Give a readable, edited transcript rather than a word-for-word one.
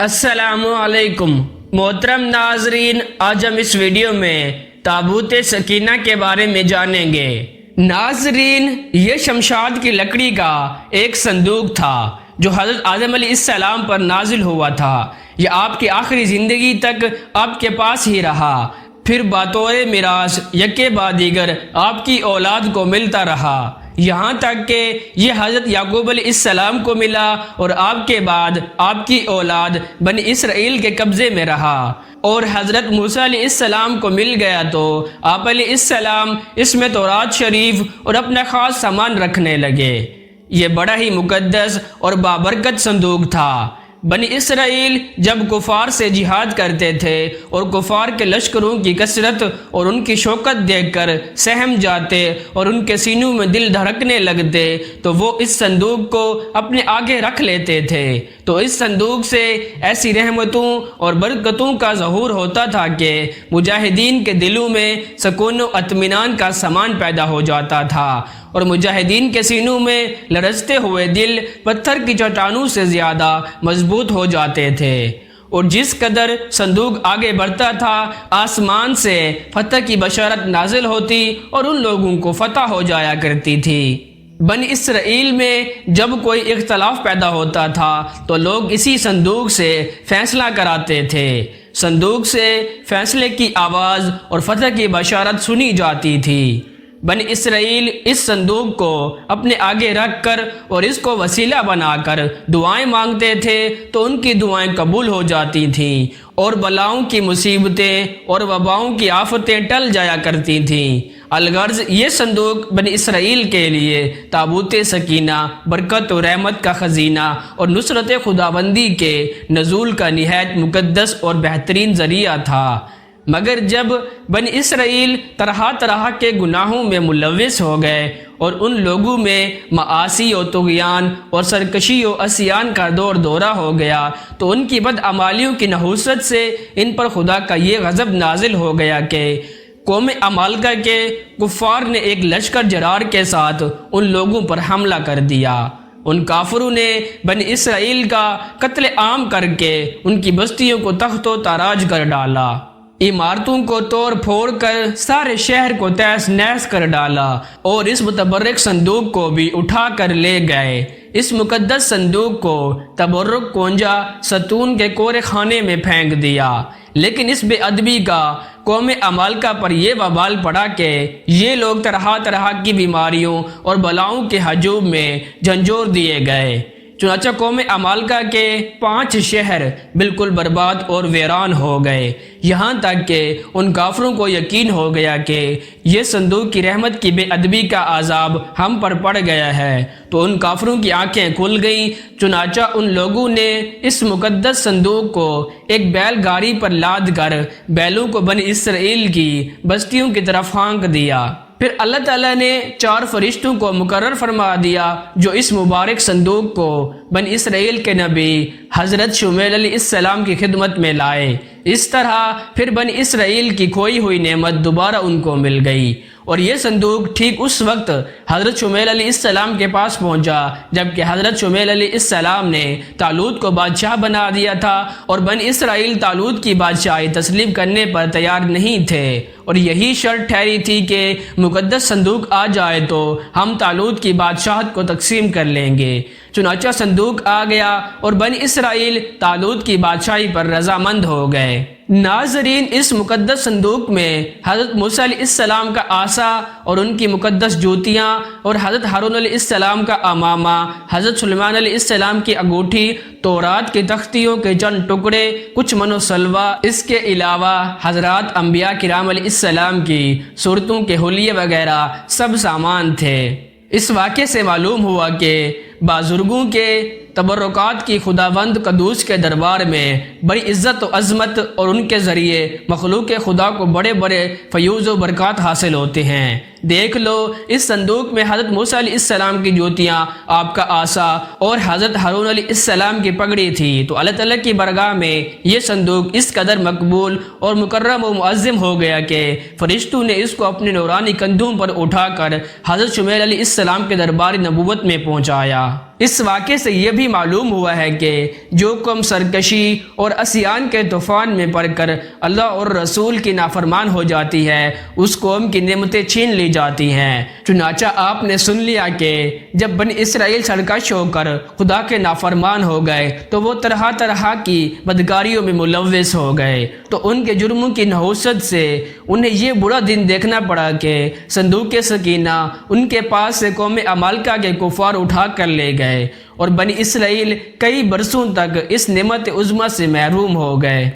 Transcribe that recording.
السلام علیکم محترم ناظرین، آج ہم اس ویڈیو میں تابوت سکینہ کے بارے میں جانیں گے۔ ناظرین، یہ شمشاد کی لکڑی کا ایک صندوق تھا جو حضرت آدم علیہ السلام پر نازل ہوا تھا۔ یہ آپ کی آخری زندگی تک آپ کے پاس ہی رہا، پھر بطور میراث یکے بعد دیگر آپ کی اولاد کو ملتا رہا، یہاں تک کہ یہ حضرت یعقوب علیہ السلام کو ملا اور آپ کے بعد آپ کی اولاد بنی اسرائیل کے قبضے میں رہا، اور حضرت موسیٰ علیہ السلام کو مل گیا تو آپ علیہ السلام اس میں تورات شریف اور اپنا خاص سامان رکھنے لگے۔ یہ بڑا ہی مقدس اور بابرکت صندوق تھا۔ بنی اسرائیل جب کفار سے جہاد کرتے تھے اور کفار کے لشکروں کی کثرت اور ان کی شوکت دیکھ کر سہم جاتے اور ان کے سینوں میں دل دھڑکنے لگتے تو وہ اس صندوق کو اپنے آگے رکھ لیتے تھے، تو اس صندوق سے ایسی رحمتوں اور برکتوں کا ظہور ہوتا تھا کہ مجاہدین کے دلوں میں سکون و اطمینان کا سامان پیدا ہو جاتا تھا، اور مجاہدین کے سینوں میں لرزتے ہوئے دل پتھر کی چٹانوں سے زیادہ مضبوط ہو جاتے تھے۔ اور جس قدر صندوق آگے بڑھتا تھا، آسمان سے فتح کی بشارت نازل ہوتی اور ان لوگوں کو فتح ہو جایا کرتی تھی۔ بنی اسرائیل میں جب کوئی اختلاف پیدا ہوتا تھا تو لوگ اسی صندوق سے فیصلہ کراتے تھے۔ صندوق سے فیصلے کی آواز اور فتح کی بشارت سنی جاتی تھی۔ بنی اسرائیل اس صندوق کو اپنے آگے رکھ کر اور اس کو وسیلہ بنا کر دعائیں مانگتے تھے تو ان کی دعائیں قبول ہو جاتی تھیں، اور بلاؤں کی مصیبتیں اور وباؤں کی آفتیں ٹل جایا کرتی تھیں۔ الغرض یہ صندوق بنی اسرائیل کے لیے تابوت سکینہ، برکت و رحمت کا خزینہ اور نصرت خداوندی کے نزول کا نہایت مقدس اور بہترین ذریعہ تھا۔ مگر جب بنی اسرائیل طرح طرح کے گناہوں میں ملوث ہو گئے اور ان لوگوں میں معاصی و طغیان اور سرکشی و عصیان کا دور دورہ ہو گیا تو ان کی بدعمالیوں کی نحوست سے ان پر خدا کا یہ غضب نازل ہو گیا کہ قوم عمالقہ کے کفار نے ایک لشکر جرار کے ساتھ ان لوگوں پر حملہ کر دیا۔ ان کافروں نے بنی اسرائیل کا قتل عام کر کے ان کی بستیوں کو تخت و تاراج کر ڈالا، عمارتوں کو توڑ پھوڑ کر سارے شہر کو تہس نہس کر ڈالا، اور اس متبرک صندوق کو بھی اٹھا کر لے گئے۔ اس مقدس صندوق کو تبرک کونجا ستون کے کورے خانے میں پھینک دیا۔ لیکن اس بے ادبی کا قوم عمالقہ پر یہ وبال پڑا کہ یہ لوگ طرح طرح کی بیماریوں اور بلاؤں کے ہجوم میں جھنجھوڑ دیے گئے۔ چنانچہ قوم عمالقہ کے 5 شہر بالکل برباد اور ویران ہو گئے، یہاں تک کہ ان کافروں کو یقین ہو گیا کہ یہ صندوق کی رحمت کی بے ادبی کا عذاب ہم پر پڑ گیا ہے، تو ان کافروں کی آنکھیں کھل گئیں۔ چنانچہ ان لوگوں نے اس مقدس صندوق کو ایک بیل گاڑی پر لاد کر بیلوں کو بنی اسرائیل کی بستیوں کی طرف ہانک دیا۔ پھر اللہ تعالیٰ نے 4 فرشتوں کو مقرر فرما دیا جو اس مبارک صندوق کو بنی اسرائیل کے نبی حضرت شمیل علیہ السلام کی خدمت میں لائے۔ اس طرح پھر بنی اسرائیل کی کھوئی ہوئی نعمت دوبارہ ان کو مل گئی، اور یہ صندوق ٹھیک اس وقت حضرت شمیل علیہ السلام کے پاس پہنچا جبکہ حضرت شمیل علیہ السلام نے طالوت کو بادشاہ بنا دیا تھا، اور بنی اسرائیل طالوت کی بادشاہی تسلیم کرنے پر تیار نہیں تھے، اور یہی شرط ٹھہری تھی کہ مقدس صندوق آ جائے تو ہم طالوت کی بادشاہت کو تقسیم کر لیں گے۔ چنانچہ صندوق آ گیا اور بنی اسرائیل طالوت کی بادشاہی پر رضامند ہو گئے۔ ناظرین، اس مقدس صندوق میں حضرت موسیٰ علیہ السلام کا عصا اور ان کی مقدس جوتیاں، اور حضرت ہارون علیہ السلام کا امامہ، حضرت سلیمان علیہ السلام کی انگوٹھی، تورات کی تختیوں کے چند ٹکڑے، کچھ من و سلوہ، اس کے علاوہ حضرات انبیاء کرام علیہ السلام کی صورتوں کے حلیے وغیرہ سب سامان تھے۔ اس واقعے سے معلوم ہوا کہ بزرگوں کے تبرکات کی خداوند قدوس کے دربار میں بڑی عزت و عظمت، اور ان کے ذریعے مخلوق خدا کو بڑے بڑے فیوز و برکات حاصل ہوتے ہیں۔ دیکھ لو اس صندوق میں حضرت موسیٰ علیہ السلام کی جوتیاں، آپ کا عصا اور حضرت ہارون علیہ السلام کی پگڑی تھی۔ تو اللہ تعالیٰ کی بارگاہ میں یہ صندوق اس قدر مقبول اور مکرم و معظم ہو گیا کہ فرشتوں نے اس کو اپنے نورانی کندھوں پر اٹھا کر حضرت شمیل علیہ السلام کے دربار نبوت میں پہنچایا۔ اس واقعے سے یہ بھی معلوم ہوا ہے کہ جو قوم سرکشی اور عصیان کے طوفان میں پڑ کر اللہ اور رسول کی نافرمان ہو جاتی ہے، اس قوم کی نعمتیں چھین لی جاتی ہیں۔ چنانچہ آپ نے سن لیا کہ جب بنی اسرائیل سرکش ہو کر خدا کے نافرمان ہو گئے تو وہ طرح طرح کی بدکاریوں میں ملوث ہو گئے، تو ان کے جرموں کی نحوست سے انہیں یہ برا دن دیکھنا پڑا کہ صندوق سکینہ ان کے پاس سے قوم عمالقہ کے کفار اٹھا کر لے گئے اور بنی اسرائیل کئی برسوں تک اس نعمت عظمیٰ سے محروم ہو گئے۔